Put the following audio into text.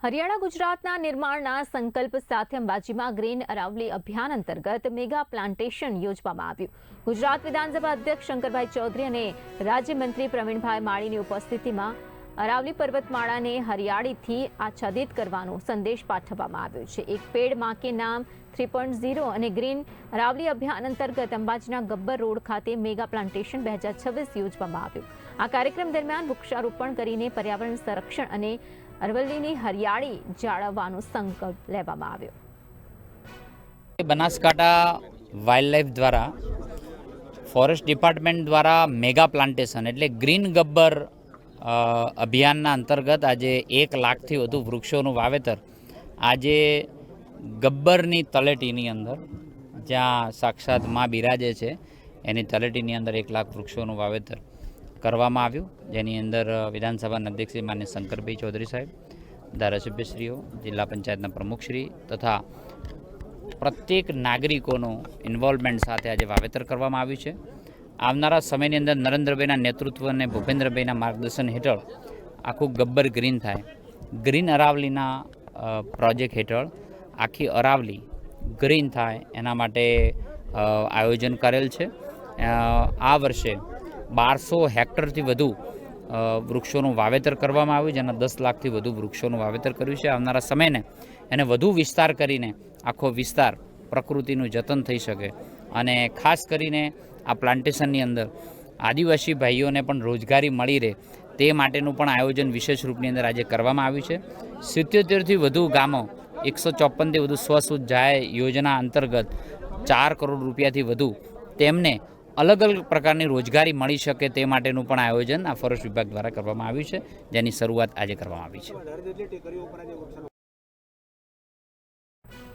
હરિયાણા ગુજરાતના નિર્માણના સંકલ્પ સાથે અંબાજીમાં ગ્રીન અરાવલી અભિયાન અંતર્ગત મેગા પ્લાન્ટેશન યોજવામાં આવ્યું। ગુજરાત વિધાનસભા અધ્યક્ષ શંકરભાઈ ચૌધરી અને રાજ્યમંત્રી પ્રવીણભાઈ માળીની ઉપસ્થિતિમાં અરાવલી પર્વતમાળાને હરિયાળીથી આચ્છાદિત કરવાનો સંદેશ પાઠવવામાં આવ્યો છે। એક પેડ માં કે નામ 3.0 અને ગ્રીન અરાવલી અભિયાન અંતર્ગત અંબાજીના ગબ્બર રોડ ખાતે મેગા પ્લાન્ટેશન 2026 યોજવામાં આવ્યું। આ કાર્યક્રમ દરમિયાન વૃક્ષારોપણ કરીને પર્યાવરણ સંરક્ષણ અને અરવલ્લીની હરિયાળી જાળવવાનો સંકલ્પ લેવામાં આવ્યો। બનાસકાંઠા વાઇલ્ડલાઇફ દ્વારા ફોરેસ્ટ ડિપાર્ટમેન્ટ દ્વારા મેગા પ્લાન્ટેશન એટલે ગ્રીન ગબ્બર અભિયાનના અંતર્ગત આજે 1 લાખથી વધુ વૃક્ષોનું વાવેતર આજે ગબ્બરની તળેટીની અંદર જ્યાં સાક્ષાત માં બિરાજે છે એની તળેટીની અંદર 1 લાખ વૃક્ષોનું વાવેતર કરવામાં આવ્યું, જેની અંદર વિધાનસભાના અધ્યક્ષ શ્રી માન્ય શંકરભાઈ ચૌધરી સાહેબ, ધારાસભ્યશ્રીઓ, જિલ્લા પંચાયતના પ્રમુખશ્રી તથા પ્રત્યેક નાગરિકોનું ઇન્વોલ્વમેન્ટ સાથે આજે વાવેતર કરવામાં આવ્યું છે। આવનારા સમયની અંદર નરેન્દ્રભાઈના નેતૃત્વ અને ભૂપેન્દ્રભાઈના માર્ગદર્શન હેઠળ આખું ગબ્બર ગ્રીન થાય। ગ્રીન અરાવલીના પ્રોજેક્ટ હેઠળ આખી અરાવલી ગ્રીન થાય એના માટે આયોજન કરેલ છે। આ વર્ષે 1200 હેક્ટરથી વધુ વૃક્ષોનું વાવેતર કરવામાં આવ્યું, જેના 10 લાખથી વધુ વૃક્ષોનું વાવેતર કર્યું છે। આવનારા સમયને એને વધુ વિસ્તાર કરીને આખો વિસ્તાર પ્રકૃતિનું જતન થઈ શકે અને ખાસ કરીને આ પ્લાન્ટેશનની અંદર આદિવાસી ભાઈઓને પણ રોજગારી મળી રહે તે માટેનું પણ આયોજન વિશેષ રૂપની અંદર આજે કરવામાં આવ્યું છે। 77થી વધુ ગામો 154થી વધુ સ્વસુજાય યોજના અંતર્ગત 4 કરોડ રૂપિયાથી વધુ તેમને અલગ અલગ પ્રકારની રોજગારી મળી શકે તે માટેનું પણ આયોજન આ ફોરેસ્ટ વિભાગ દ્વારા કરવામાં આવ્યું છે, જેની શરૂઆત આજે કરવામાં આવી છે।